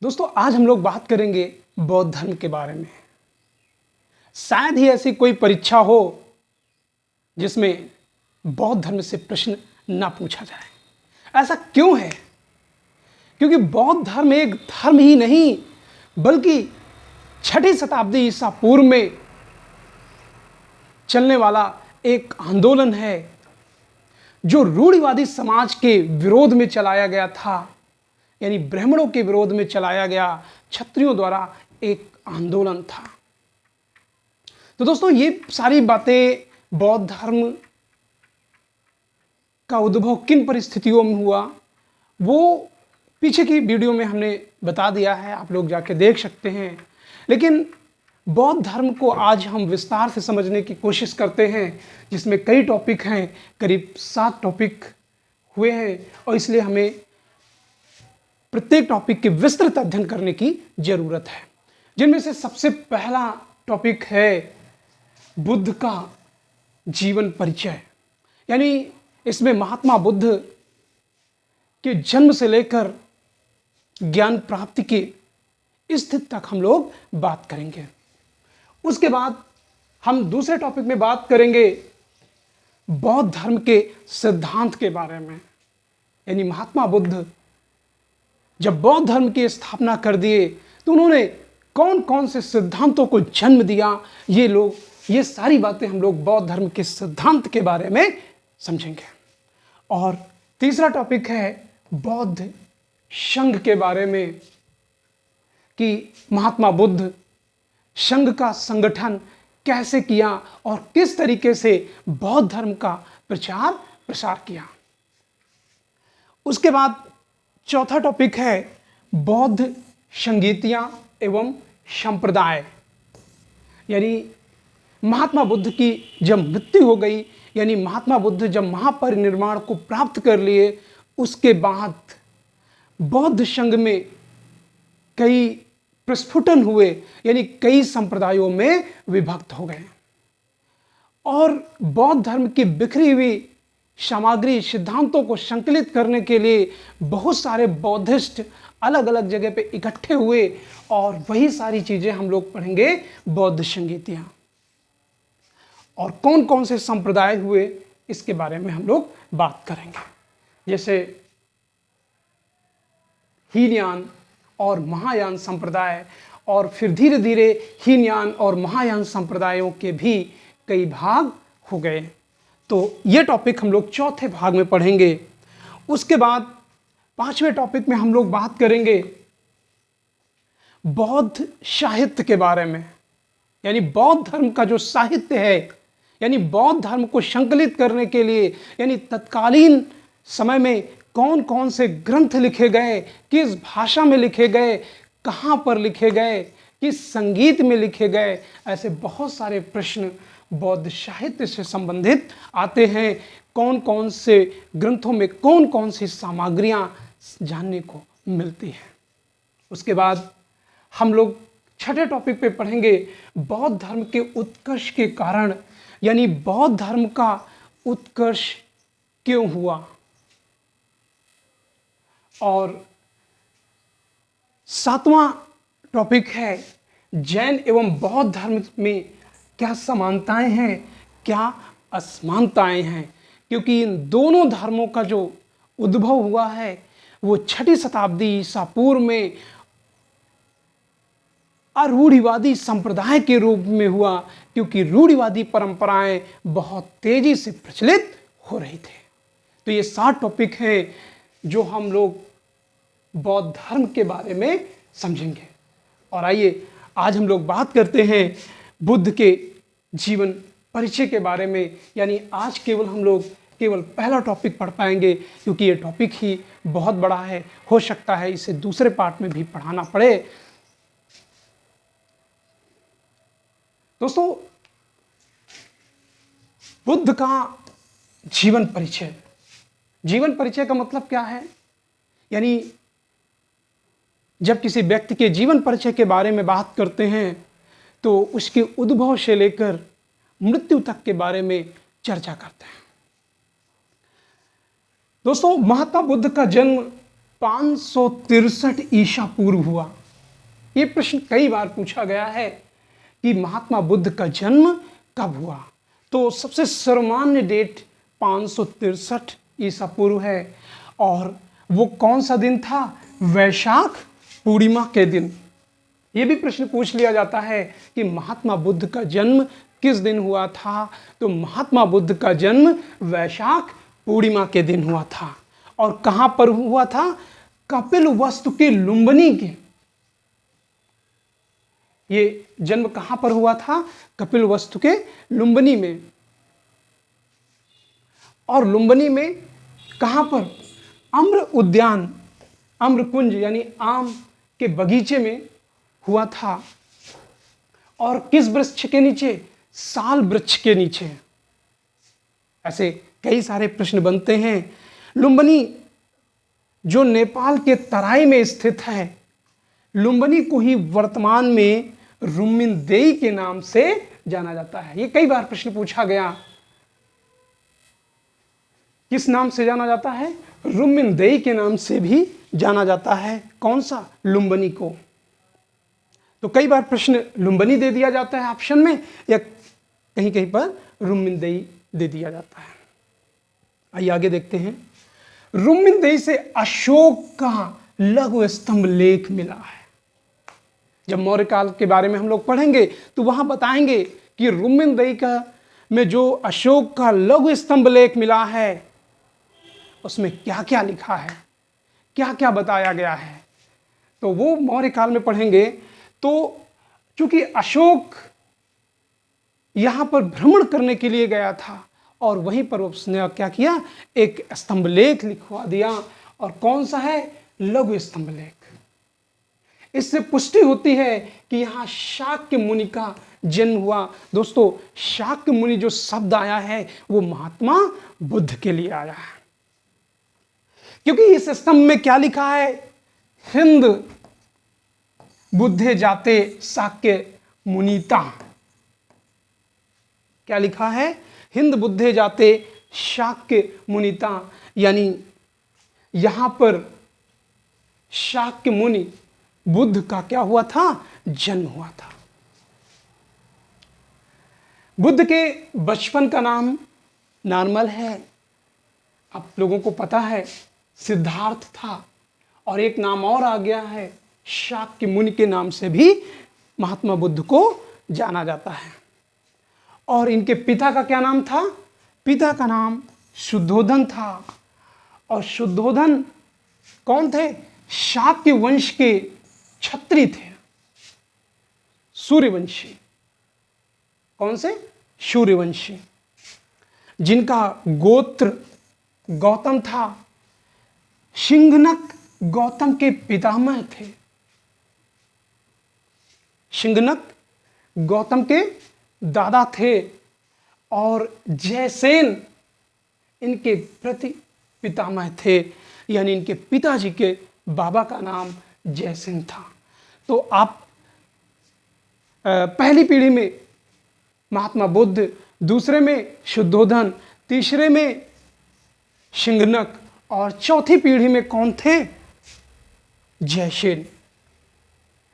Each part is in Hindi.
दोस्तों आज हम लोग बात करेंगे बौद्ध धर्म के बारे में। शायद ही ऐसी कोई परीक्षा हो जिसमें बौद्ध धर्म से प्रश्न ना पूछा जाए। ऐसा क्यों है? क्योंकि बौद्ध धर्म एक धर्म ही नहीं बल्कि 6ठी शताब्दी ईसा पूर्व में चलने वाला एक आंदोलन है जो रूढ़िवादी समाज के विरोध में चलाया गया था, यानी ब्राह्मणों के विरोध में चलाया गया क्षत्रियों द्वारा एक आंदोलन था। तो दोस्तों ये सारी बातें बौद्ध धर्म का उद्भव किन परिस्थितियों में हुआ वो पीछे की वीडियो में हमने बता दिया है, आप लोग जाके देख सकते हैं। लेकिन बौद्ध धर्म को आज हम विस्तार से समझने की कोशिश करते हैं, जिसमें कई टॉपिक हैं, करीब 7 टॉपिक हुए हैं और इसलिए हमें प्रत्येक टॉपिक के विस्तृत अध्ययन करने की जरूरत है। जिनमें से सबसे पहला टॉपिक है बुद्ध का जीवन परिचय, यानी इसमें महात्मा बुद्ध के जन्म से लेकर ज्ञान प्राप्ति की स्थिति तक हम लोग बात करेंगे। उसके बाद हम दूसरे टॉपिक में बात करेंगे बौद्ध धर्म के सिद्धांत के बारे में, यानी महात्मा बुद्ध जब बौद्ध धर्म की स्थापना कर दिए तो उन्होंने कौन कौन से सिद्धांतों को जन्म दिया, ये सारी बातें हम लोग बौद्ध धर्म के सिद्धांत के बारे में समझेंगे। और तीसरा टॉपिक है बौद्ध संघ के बारे में कि महात्मा बुद्ध संघ का संगठन कैसे किया और किस तरीके से बौद्ध धर्म का प्रचार प्रसार किया। उसके बाद चौथा टॉपिक है बौद्ध संगीतियां एवं संप्रदाय, यानी महात्मा बुद्ध की जब मृत्यु हो गई, यानी महात्मा बुद्ध जब महापरिनिर्वाण को प्राप्त कर लिए, उसके बाद बौद्ध संघ में कई प्रस्फुटन हुए, यानी कई संप्रदायों में विभक्त हो गए और बौद्ध धर्म की बिखरी हुई सामग्री सिद्धांतों को संकलित करने के लिए बहुत सारे बौद्धिस्ट अलग अलग जगह पे इकट्ठे हुए और वही सारी चीजें हम लोग पढ़ेंगे बौद्ध संगीतियां। और कौन कौन से संप्रदाय हुए इसके बारे में हम लोग बात करेंगे, जैसे हीनयान और महायान संप्रदाय, और फिर धीरे धीरे हीनयान और महायान संप्रदायों के भी कई भाग हो गए। तो ये टॉपिक हम लोग चौथे भाग में पढ़ेंगे। उसके बाद 5वें टॉपिक में हम लोग बात करेंगे बौद्ध साहित्य के बारे में, यानी बौद्ध धर्म का जो साहित्य है, यानी बौद्ध धर्म को संकलित करने के लिए, यानी तत्कालीन समय में कौन कौन से ग्रंथ लिखे गए, किस भाषा में लिखे गए, कहाँ पर लिखे गए, किस संगीत में लिखे गए, ऐसे बहुत सारे प्रश्न बौद्ध साहित्य से संबंधित आते हैं। कौन कौन से ग्रंथों में कौन कौन सी सामग्रियां जानने को मिलती हैं। उसके बाद हम लोग 6ठे टॉपिक पे पढ़ेंगे बौद्ध धर्म के उत्कर्ष के कारण, यानी बौद्ध धर्म का उत्कर्ष क्यों हुआ। और 7वां टॉपिक है जैन एवं बौद्ध धर्म में क्या समानताएं हैं, क्या असमानताएं हैं, क्योंकि इन दोनों धर्मों का जो उद्भव हुआ है वो 6ठी शताब्दी ईसा पूर्व में अरूढ़िवादी संप्रदाय के रूप में हुआ, क्योंकि रूढ़िवादी परंपराएं बहुत तेजी से प्रचलित हो रही थे। तो ये 7 टॉपिक हैं जो हम लोग बौद्ध धर्म के बारे में समझेंगे। और आइए आज हम लोग बात करते हैं बुद्ध के जीवन परिचय के बारे में, यानी आज हम लोग केवल पहला टॉपिक पढ़ पाएंगे, क्योंकि ये टॉपिक ही बहुत बड़ा है, हो सकता है इसे दूसरे पार्ट में भी पढ़ाना पड़े। दोस्तों बुद्ध का जीवन परिचय, जीवन परिचय का मतलब क्या है, यानी जब किसी व्यक्ति के जीवन परिचय के बारे में बात करते हैं तो उसके उद्भव से लेकर मृत्यु तक के बारे में चर्चा करते हैं। दोस्तों महात्मा बुद्ध का जन्म 563 ईसा पूर्व हुआ। ये प्रश्न कई बार पूछा गया है कि महात्मा बुद्ध का जन्म कब हुआ। तो सबसे सर्वमान्य डेट 563 ईसा पूर्व है। और वो कौन सा दिन था? वैशाख पूर्णिमा के दिन। ये भी प्रश्न पूछ लिया जाता है कि महात्मा बुद्ध का जन्म किस दिन हुआ था। तो महात्मा बुद्ध का जन्म वैशाख पूर्णिमा के दिन हुआ था। और कहां पर हुआ था? कपिलवस्तु के लुम्बिनी के। ये जन्म कहां पर हुआ था? कपिलवस्तु के लुम्बिनी में। और लुम्बिनी में कहां पर? अम्र उद्यान, अम्र कुंज यानी आम के बगीचे में हुआ था। और किस वृक्ष के नीचे? साल वृक्ष के नीचे। ऐसे कई सारे प्रश्न बनते हैं। लुम्बिनी जो नेपाल के तराई में स्थित है, लुम्बिनी को ही वर्तमान में रुम्मिनदेई के नाम से जाना जाता है। ये कई बार प्रश्न पूछा गया, किस नाम से जाना जाता है? रुम्मिनदेई के नाम से भी जाना जाता है। कौन सा? लुम्बिनी को। तो कई बार प्रश्न लुम्बिनी दे दिया जाता है ऑप्शन में, या कहीं कहीं पर रुम्मिनदेई दे दिया जाता है। आइए आगे देखते हैं। रुम्मिनदेई से अशोक का लघु स्तंभ लेख मिला है। जब मौर्य काल के बारे में हम लोग पढ़ेंगे तो वहां बताएंगे कि रुम्मिनदेई का में जो अशोक का लघु स्तंभ लेख मिला है उसमें क्या क्या लिखा है, क्या क्या बताया गया है, तो वो मौर्य काल में पढ़ेंगे। तो चूंकि अशोक यहां पर भ्रमण करने के लिए गया था और वहीं पर उसने क्या किया? एक स्तंभ लेख लिखवा दिया। और कौन सा है? लघु स्तंभ लेख। इससे पुष्टि होती है कि यहां शाक्य मुनि का जन्म हुआ। दोस्तों, शाक्य मुनि जो शब्द आया है वो महात्मा बुद्ध के लिए आया है, क्योंकि इस स्तंभ में क्या लिखा है? हिंद बुद्धे जाते शाक्य मुनीता। क्या लिखा है? हिंद बुद्धे जाते शाक्य मुनीता। यानी यहां पर शाक्य मुनि बुद्ध का क्या हुआ था? जन्म हुआ था। बुद्ध के बचपन का नाम नॉर्मल है, आप लोगों को पता है, सिद्धार्थ था। और एक नाम और आ गया है, शाक्य मुनि के नाम से भी महात्मा बुद्ध को जाना जाता है। और इनके पिता का क्या नाम था? पिता का नाम शुद्धोधन था। और शुद्धोधन कौन थे? शाक्य वंश के क्षत्रिय थे, सूर्यवंशी। कौन से? सूर्यवंशी, जिनका गोत्र गौतम था। सिंघनक गौतम के पितामह थे। सिंघनक गौतम के दादा थे। और जयसेन इनके प्रति पितामह थे, यानी इनके पिताजी के बाबा का नाम जयसेन था। तो आप पहली पीढ़ी में महात्मा बुद्ध, दूसरे में शुद्धोधन, तीसरे में सिंघनक, और चौथी पीढ़ी में कौन थे? जयसेन।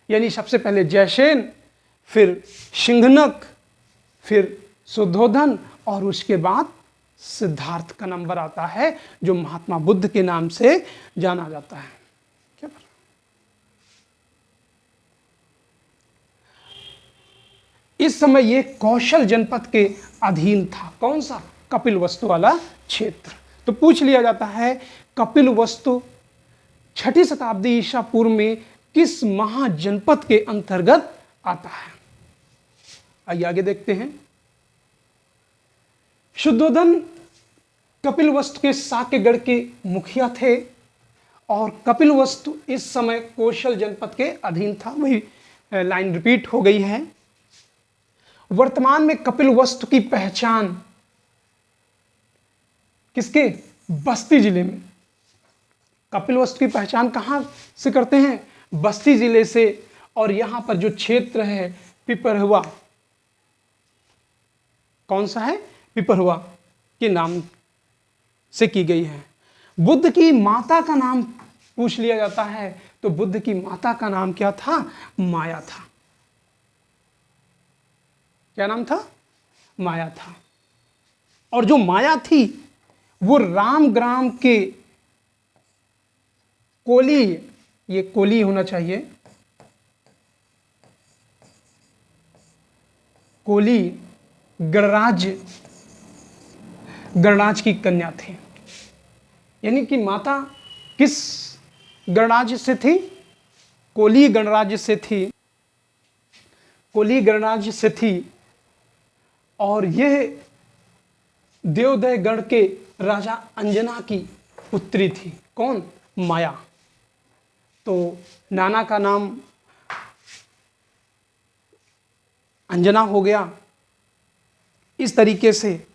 यानी सबसे पहले जयसेन, फिर सिंघनक, फिर शुद्धोधन, और उसके बाद सिद्धार्थ का नंबर आता है, जो महात्मा बुद्ध के नाम से जाना जाता है। क्या इस समय ये कौशल जनपद के अधीन था। कौन सा? कपिलवस्तु वाला क्षेत्र। तो पूछ लिया जाता है, कपिलवस्तु 6ठी शताब्दी ईसा पूर्व में किस महाजनपद के अंतर्गत आता है? आइए आगे देखते हैं। शुद्धोधन कपिलवस्तु के साक्यगढ़ के मुखिया थे। और कपिलवस्तु इस समय कौशल जनपद के अधीन था। वही लाइन रिपीट हो गई है। वर्तमान में कपिलवस्तु की पहचान किसके? बस्ती जिले में। कपिलवस्तु की पहचान कहां से करते हैं? बस्ती जिले से। और यहां पर जो क्षेत्र है पिपरहुआ, कौन सा है? पिपरहुआ के नाम से की गई है। बुद्ध की माता का नाम पूछ लिया जाता है तो बुद्ध की माता का नाम क्या था? माया था। क्या नाम था? माया था। और जो माया थी वो रामग्राम के कोली, ये कोली होना चाहिए, कोली गणराज की कन्या थी। यानी कि माता किस गणराज्य से थी? कोली गणराज्य से थी। कोली गणराज्य से थी और यह देवोदय गण के राजा अंजना की पुत्री थी। कौन? माया। तो नाना का नाम अंजना हो गया। इस तरीके से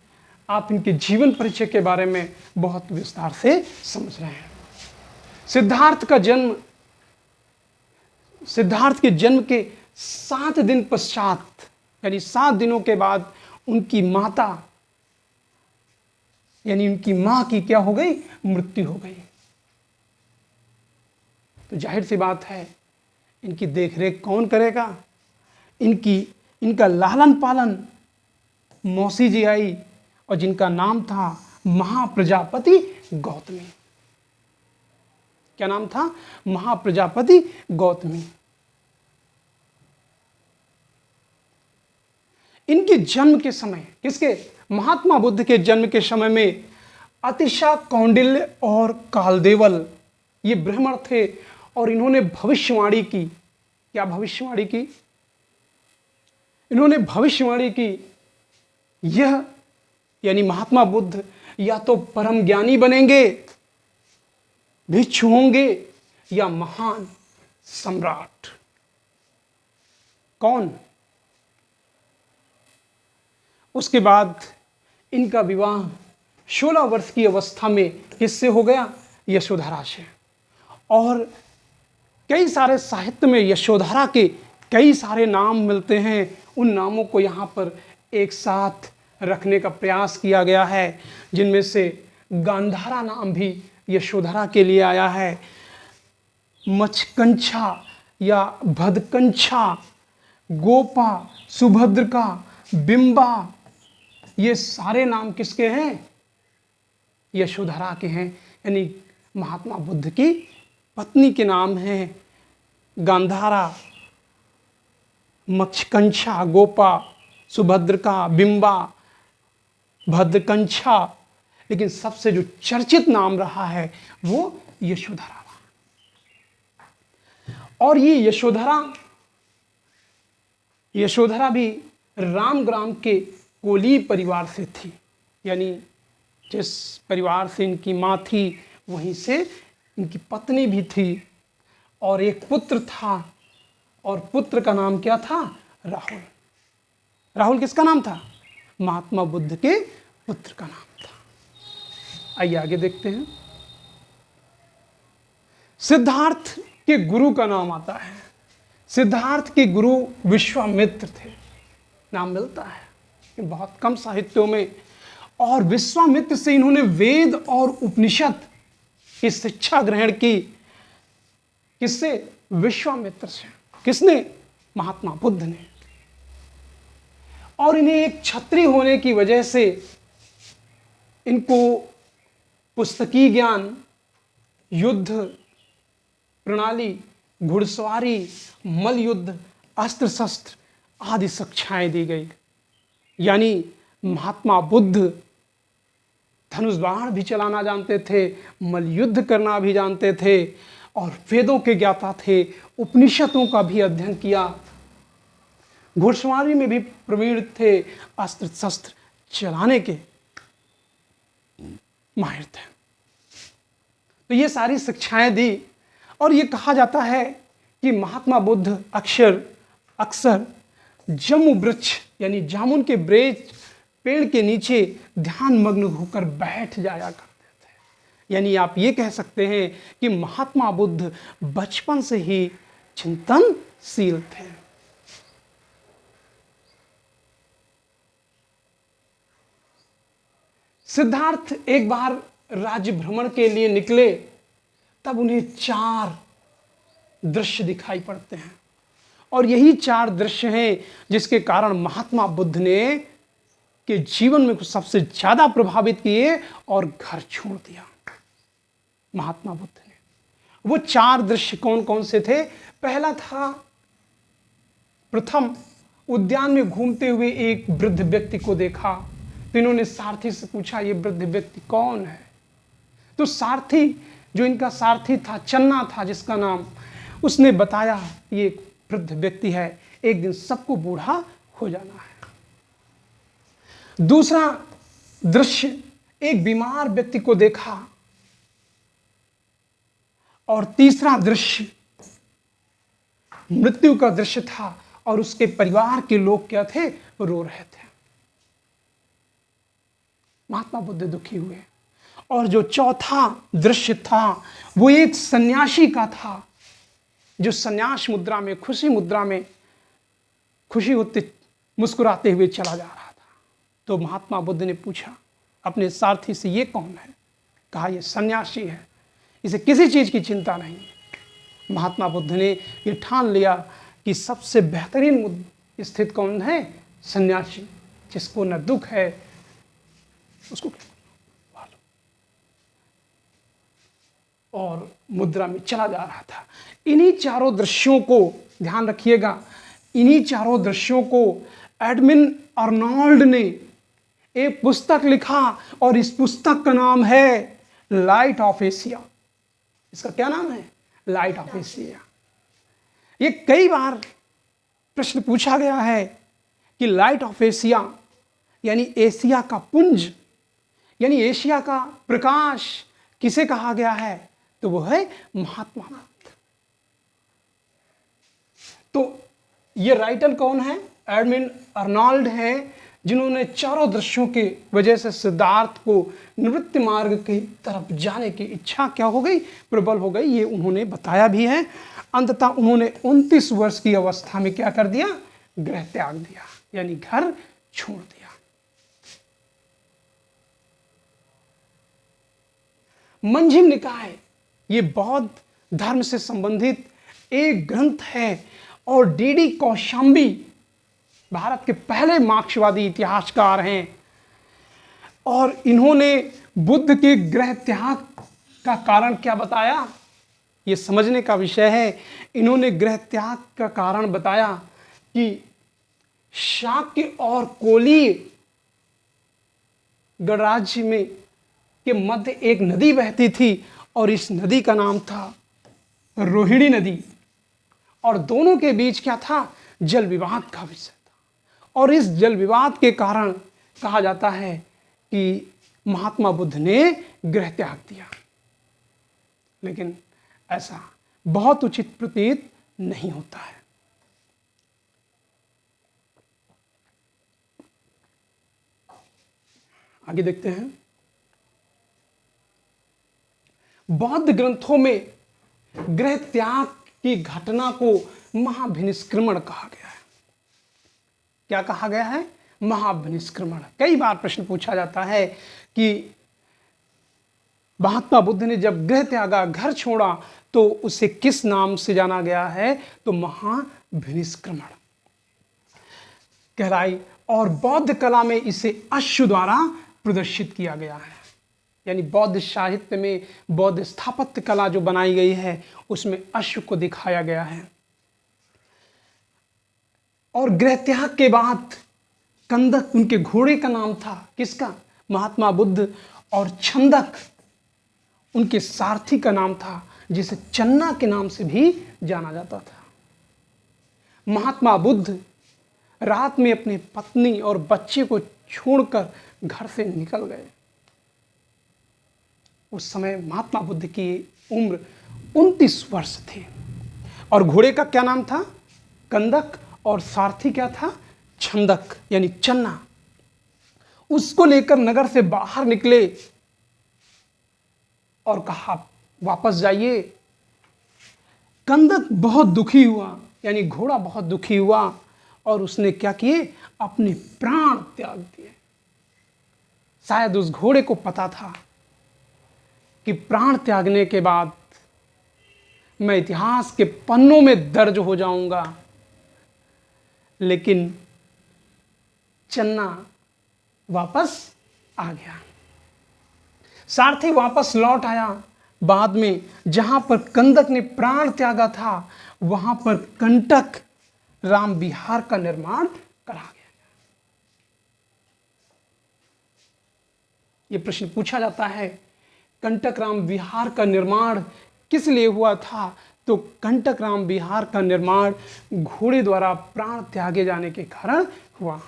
आप इनके जीवन परिचय के बारे में बहुत विस्तार से समझ रहे हैं। सिद्धार्थ के जन्म के 7 दिन पश्चात, यानी 7 दिनों के बाद उनकी माता यानी उनकी मां की क्या हो गई? मृत्यु हो गई। तो जाहिर सी बात है इनकी देखरेख कौन करेगा? इनका लालन पालन मौसी जी आई और जिनका नाम था महाप्रजापति गौतमी। क्या नाम था? महाप्रजापति गौतमी। इनके जन्म के समय, किसके? महात्मा बुद्ध के जन्म के समय में अतिशा, कौंडिल्य और कालदेवल ये ब्राह्मण थे और इन्होंने भविष्यवाणी की। क्या भविष्यवाणी की? इन्होंने भविष्यवाणी की यह, यानी महात्मा बुद्ध या तो परम ज्ञानी बनेंगे, भिक्षु होंगे या महान सम्राट। कौन? उसके बाद इनका विवाह 16 वर्ष की अवस्था में किससे हो गया? यशोधरा से। और कई सारे साहित्य में यशोधरा के कई सारे नाम मिलते हैं। उन नामों को यहाँ पर एक साथ रखने का प्रयास किया गया है, जिनमें से गांधारा नाम भी यशोधरा के लिए आया है। मचकंछा या भदकंछा, गोपा, सुभद्रका, बिंबा, ये सारे नाम किसके हैं? यशोधरा के हैं। यानी महात्मा बुद्ध की पत्नी के नाम हैं गांधारा, मचकंछा, गोपा, सुभद्रका, बिंबा, भद्रकंछा। लेकिन सबसे जो चर्चित नाम रहा है वो यशोधरा। और ये यशोधरा भी रामग्राम के कोली परिवार से थी। यानी जिस परिवार से इनकी माँ थी वहीं से इनकी पत्नी भी थी और एक पुत्र था। और पुत्र का नाम क्या था? राहुल। राहुल किसका नाम था? महात्मा बुद्ध के पुत्र का नाम था। आइए आगे देखते हैं। सिद्धार्थ के गुरु का नाम आता है। सिद्धार्थ के गुरु विश्वामित्र थे। नाम मिलता है बहुत कम साहित्यों में। और विश्वामित्र से इन्होंने वेद और उपनिषद की शिक्षा ग्रहण की। किससे? विश्वामित्र से। किसने? महात्मा बुद्ध ने। और इन्हें एक छत्री होने की वजह से इनको पुस्तकीय ज्ञान, युद्ध प्रणाली, घुड़सवारी, मल्लयुद्ध, अस्त्र शस्त्र आदि शिक्षाएं दी गई। यानी महात्मा बुद्ध धनुष बाण भी चलाना जानते थे, मल्लयुद्ध करना भी जानते थे और वेदों के ज्ञाता थे। उपनिषदों का भी अध्ययन किया, घुड़सवारी में भी प्रवीण थे, अस्त्र शस्त्र चलाने के माहिर थे। तो ये सारी शिक्षाएं दी। और ये कहा जाता है कि महात्मा बुद्ध अक्सर जम्मू वृक्ष यानी जामुन के पेड़ के नीचे ध्यान मग्न होकर बैठ जाया करते थे। यानी आप ये कह सकते हैं कि महात्मा बुद्ध बचपन से ही चिंतनशील थे। सिद्धार्थ एक बार राज्य भ्रमण के लिए निकले तब उन्हें 4 दृश्य दिखाई पड़ते हैं, और यही 4 दृश्य हैं जिसके कारण महात्मा बुद्ध ने के जीवन में कुछ सबसे ज्यादा प्रभावित किए और घर छोड़ दिया महात्मा बुद्ध ने। वो 4 दृश्य कौन कौन से थे? पहला था, प्रथम, उद्यान में घूमते हुए एक वृद्ध व्यक्ति को देखा, तो इन्होंने सारथी से पूछा ये वृद्ध व्यक्ति कौन है? तो सारथी, जो इनका सारथी था, चन्ना था जिसका नाम, उसने बताया ये एक वृद्ध व्यक्ति है, एक दिन सबको बूढ़ा हो जाना है। दूसरा दृश्य, एक बीमार व्यक्ति को देखा, और तीसरा दृश्य मृत्यु का दृश्य था, और उसके परिवार के लोग क्या थे? रो रहे थे। महात्मा बुद्ध दुखी हुए। और जो चौथा दृश्य था वो एक सन्यासी का था, जो सन्यास मुद्रा में, खुशी मुद्रा में, खुशी होते मुस्कुराते हुए चला जा रहा था। तो महात्मा बुद्ध ने पूछा अपने सारथी से, ये कौन है? कहा ये सन्यासी है, इसे किसी चीज की चिंता नहीं है। महात्मा बुद्ध ने ये ठान लिया कि सबसे बेहतरीन स्थित कौन है? सन्यासी, जिसको न दुख है उसको, और मुद्रा में चला जा रहा था। इन्हीं 4 दृश्यों को ध्यान रखिएगा, इन्हीं 4 दृश्यों को एडमिन अर्नोल्ड ने एक पुस्तक लिखा, और इस पुस्तक का नाम है लाइट ऑफ एशिया। इसका क्या नाम है? Light of Asia. ये कई बार प्रश्न पूछा गया है कि लाइट ऑफ एशिया यानी एशिया का पुंज, यानी एशिया का प्रकाश किसे कहा गया है? तो वो है महात्मा बुद्ध। तो ये राइटर कौन है? एडमिन अर्नोल्ड है, जिन्होंने 4 दृश्यों के वजह से सिद्धार्थ को निवृत्ति मार्ग की तरफ जाने की इच्छा क्या हो गई? प्रबल हो गई। ये उन्होंने बताया भी है। अंततः उन्होंने 29 वर्ष की अवस्था में क्या कर दिया? गृह त्याग दिया, यानी घर छोड़ दिया। मंजिम निकाय ये बौद्ध धर्म से संबंधित एक ग्रंथ है, और डीडी कौशाम्बी भारत के पहले मार्क्सवादी इतिहासकार हैं, और इन्होंने बुद्ध के गृह त्याग का कारण क्या बताया? ये समझने का विषय है। इन्होंने गृह त्याग का कारण बताया कि शाक्य और कोलीय गणराज्य में के मध्य एक नदी बहती थी, और इस नदी का नाम था रोहिणी नदी, और दोनों के बीच क्या था? जल विवाद का विषय था। और इस जल विवाद के कारण कहा जाता है कि महात्मा बुद्ध ने गृह त्याग दिया, लेकिन ऐसा बहुत उचित प्रतीत नहीं होता है। आगे देखते हैं। बौद्ध ग्रंथों में गृह त्याग की घटना को महाभिनिष्क्रमण कहा गया है। क्या कहा गया है? महाभिनिष्क्रमण। कई बार प्रश्न पूछा जाता है कि महात्मा बुद्ध ने जब गृह त्यागा, घर छोड़ा, तो उसे किस नाम से जाना गया है? तो महाभिनिष्क्रमण कहलाई। और बौद्ध कला में इसे अश्व द्वारा प्रदर्शित किया गया है, यानी बौद्ध साहित्य में बौद्ध स्थापत्य कला जो बनाई गई है उसमें अश्व को दिखाया गया है। और गृह त्याग के बाद कंदक उनके घोड़े का नाम था। किसका? महात्मा बुद्ध। और छंदक उनके सारथी का नाम था, जिसे चन्ना के नाम से भी जाना जाता था। महात्मा बुद्ध रात में अपनी पत्नी और बच्चे को छोड़कर घर से निकल गए। उस समय महात्मा बुद्ध की उम्र 29 वर्ष थी। और घोड़े का क्या नाम था? कंदक। और सारथी क्या था? छंदक, यानी चन्ना। उसको लेकर नगर से बाहर निकले और कहा वापस जाइए। कंदक बहुत दुखी हुआ, यानी घोड़ा बहुत दुखी हुआ, और उसने क्या किए? अपने प्राण त्याग दिए। शायद उस घोड़े को पता था कि प्राण त्यागने के बाद मैं इतिहास के पन्नों में दर्ज हो जाऊंगा। लेकिन चन्ना वापस आ गया। सारथी वापस लौट आया। बाद में जहां पर कंदक ने प्राण त्यागा था, वहां पर कंटक राम विहार का निर्माण करा गया। ये प्रश्न पूछा जाता है, कंटक राम विहार का निर्माण किस लिए हुआ था? तो कंटक राम विहार का निर्माण घोड़े द्वारा प्राण त्यागे जाने के कारण हुआ।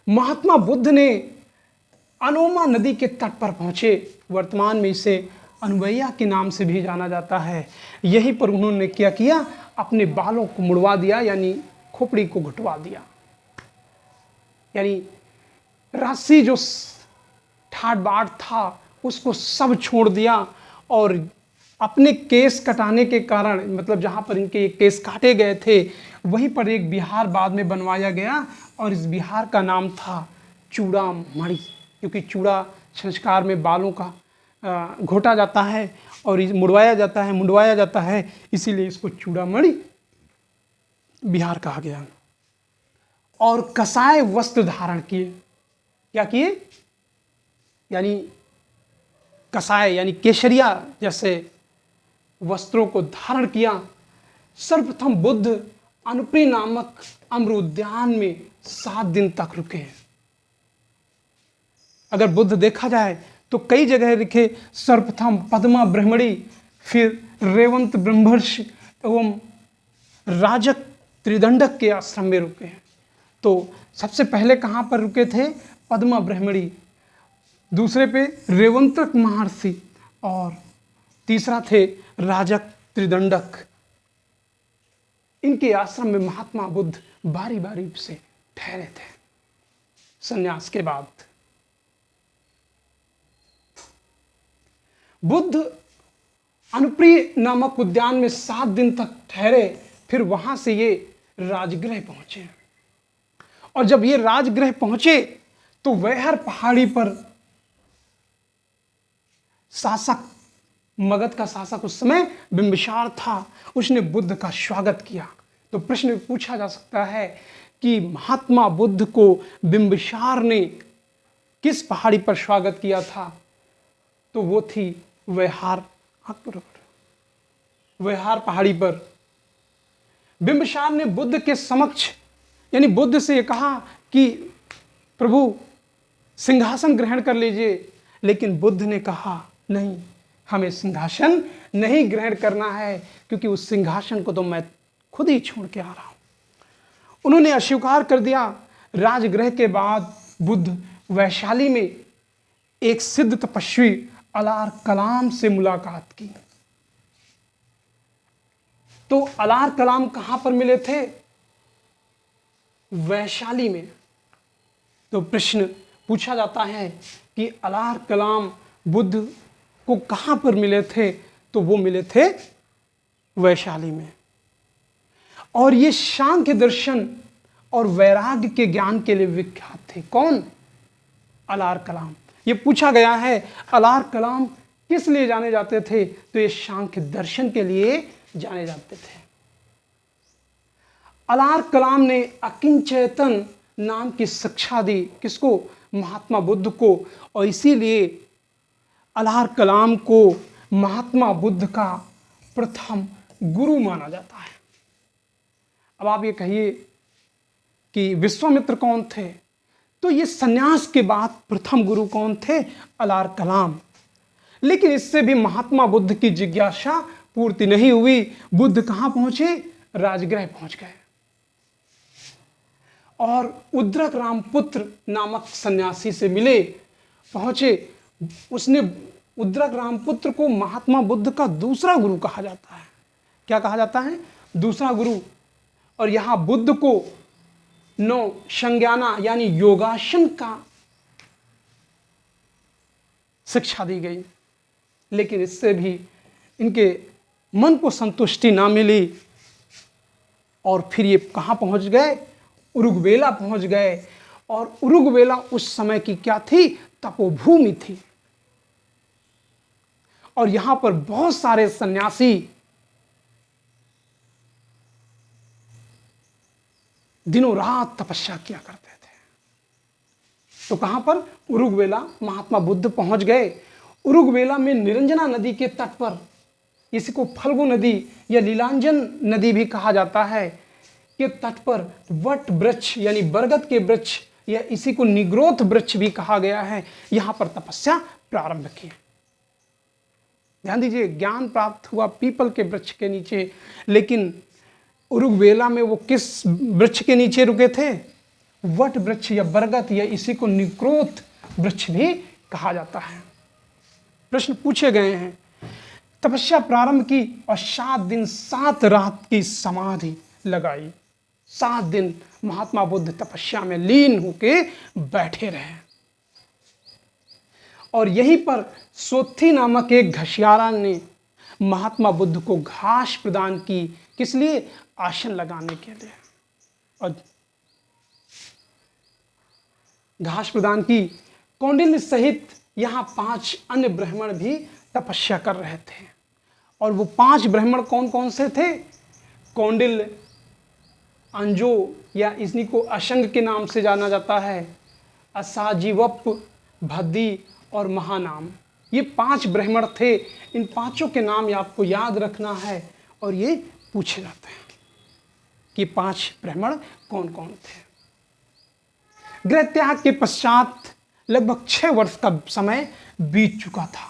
महात्मा बुद्ध ने अनोमा नदी के तट पर पहुंचे। वर्तमान में इसे अनवैया के नाम से भी जाना जाता है। यहीं पर उन्होंने क्या किया? अपने बालों को मुड़वा दिया, यानी खोपड़ी को घुटवा दिया, यानी राशि जो ठाट बाट था उसको सब छोड़ दिया। और अपने केस कटाने के कारण, मतलब जहां पर इनके ये केस काटे गए थे, वहीं पर एक विहार बाद में बनवाया गया और इस विहार का नाम था चूड़ामणि, क्योंकि चूड़ा संस्कार में बालों का घोटा जाता है और मुड़वाया जाता है, इसीलिए इसको चूड़ामणि विहार कहा गया। और कसाय वस्त्र धारण किए। क्या किए? यानी कसाय यानी केसरिया जैसे वस्त्रों को धारण किया। सर्वप्रथम बुद्ध अनुप्री नामक अम्र उद्यान में 7 दिन तक रुके। अगर बुद्ध देखा जाए तो कई जगह लिखे, सर्वप्रथम पद्मा ब्रह्मणी, फिर रेवंत ब्रह्मर्षि एवं राजक त्रिदंडक के आश्रम में रुके हैं। तो सबसे पहले कहाँ पर रुके थे? पद्मा ब्रह्मणी, दूसरे पे रेवंतक महर्षि और तीसरा थे राजक त्रिदंडक। इनके आश्रम में महात्मा बुद्ध बारी बारी से ठहरे थे। संन्यास के बाद बुद्ध अनुप्रिय नामक उद्यान में 7 दिन तक ठहरे। फिर वहां से ये राजगृह पहुंचे। और जब ये राजगृह पहुंचे तो वैहर पहाड़ी पर शासक, मगध का शासक उस समय बिंबिसार था, उसने बुद्ध का स्वागत किया। तो प्रश्न पूछा जा सकता है कि महात्मा बुद्ध को बिंबिसार ने किस पहाड़ी पर स्वागत किया था? तो वो थी वैहार पहाड़ी पर। बिंबिसार ने बुद्ध के समक्ष, यानी बुद्ध से कहा कि प्रभु सिंहासन ग्रहण कर लीजिए, लेकिन बुद्ध ने कहा नहीं, हमें सिंहासन नहीं ग्रहण करना है, क्योंकि उस सिंहासन को तो मैं खुद ही छोड़ के आ रहा हूं। उन्होंने अस्वीकार कर दिया। राजगृह के बाद बुद्ध वैशाली में एक सिद्ध तपस्वी अलार कलाम से मुलाकात की। तो अलार कलाम कहां पर मिले थे? वैशाली में। तो प्रश्न पूछा जाता है कि अलार कलाम बुद्ध को कहां पर मिले थे? तो वो मिले थे वैशाली में। और ये सांख्य दर्शन और वैराग्य के ज्ञान के लिए विख्यात थे। कौन? अलार कलाम। ये पूछा गया है अलार कलाम किस लिए जाने जाते थे? तो ये सांख्य दर्शन के लिए जाने जाते थे। अलार कलाम ने अकिंचेतन नाम की शिक्षा दी। किसको? महात्मा बुद्ध को। और इसीलिए अलार कलाम को महात्मा बुद्ध का प्रथम गुरु माना जाता है। अब आप ये कहिए कि विश्वामित्र कौन थे? तो ये सन्यास के बाद प्रथम गुरु कौन थे? अलार कलाम। लेकिन इससे भी महात्मा बुद्ध की जिज्ञासा पूर्ति नहीं हुई। बुद्ध कहां पहुंचे? राजगृह पहुंच गए और उद्रक रामपुत्र नामक सन्यासी से मिले, पहुंचे। उसने उद्रक रामपुत्र को महात्मा बुद्ध का दूसरा गुरु कहा जाता है। क्या कहा जाता है? दूसरा गुरु। और यहां बुद्ध को 9 संज्ञाना यानी योगासन का शिक्षा दी गई। लेकिन इससे भी इनके मन को संतुष्टि ना मिली और फिर ये कहां पहुंच गए? उरुगवेला पहुंच गए। और उरुगवेला उस समय की क्या थी? तपोभूमि थी। और यहां पर बहुत सारे सन्यासी दिनों रात तपस्या किया करते थे। तो कहां पर? उरुगवेला महात्मा बुद्ध पहुंच गए। उरुगवेला में निरंजना नदी के तट पर, इसी को फल्गु नदी या लीलांजन नदी भी कहा जाता है, के तट पर वट वृक्ष यानी बरगद के वृक्ष या इसी को निग्रोथ वृक्ष भी कहा गया है, यहां पर तपस्या प्रारंभ की। ध्यान दीजिए, ज्ञान प्राप्त हुआ पीपल के वृक्ष के नीचे, लेकिन उरुगवेला में वो किस वृक्ष के नीचे रुके थे? वट वृक्ष या बरगद या इसी को निग्रोथ वृक्ष भी कहा जाता है। प्रश्न पूछे गए हैं। तपस्या प्रारंभ की और 7 दिन 7 रात की समाधि लगाई। 7 दिन महात्मा बुद्ध तपस्या में लीन होके बैठे रहे और यहीं पर सोथी नामक एक घसियारा ने महात्मा बुद्ध को घास प्रदान की। किस लिए? आसन लगाने के लिए। और घास प्रदान की। कौंडिल्य सहित यहाँ 5 अन्य ब्राह्मण भी तपस्या कर रहे थे। और वो 5 ब्राह्मण कौन कौन से थे? कौंडिल्य, अंजो या इसी को अशंग के नाम से जाना जाता है, असाजीवप, भद्दी और महानाम। ये 5 ब्राह्मण थे। इन 5 के नाम आपको याद रखना है और ये पूछे जाते हैं कि 5 ब्राह्मण कौन कौन थे। गृह त्याग के पश्चात लगभग 6 वर्ष का समय बीत चुका था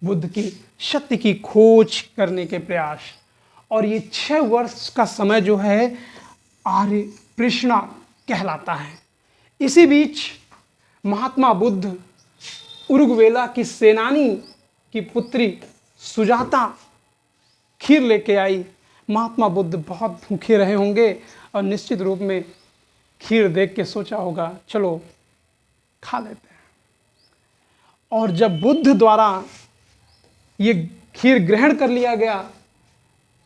बुद्ध की सत्य की खोज करने के प्रयास। और ये 6 वर्ष का समय जो है आर्य कृष्णा कहलाता है। इसी बीच महात्मा बुद्ध उरुगवेला की सेनानी की पुत्री सुजाता खीर लेके आई। महात्मा बुद्ध बहुत भूखे रहे होंगे और निश्चित रूप में खीर देख के सोचा होगा चलो खा लेते हैं। और जब बुद्ध द्वारा ये खीर ग्रहण कर लिया गया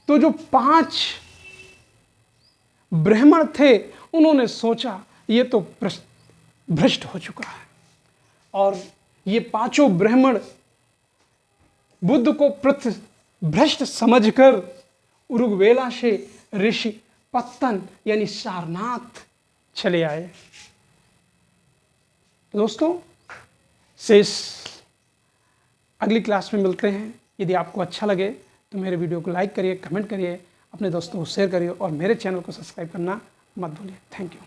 तो जो 5 ब्राह्मण थे उन्होंने सोचा ये तो भ्रष्ट हो चुका है। और ये 5 ब्राह्मण बुद्ध को भ्रष्ट समझकर उरुगवेला से ऋषि पत्तन यानी सारनाथ चले आए। तो दोस्तों, शेष अगली क्लास में मिलते हैं। यदि आपको अच्छा लगे तो मेरे वीडियो को लाइक करिए, कमेंट करिए, अपने दोस्तों को शेयर करिए और मेरे चैनल को सब्सक्राइब करना मत भूलिए। Thank you.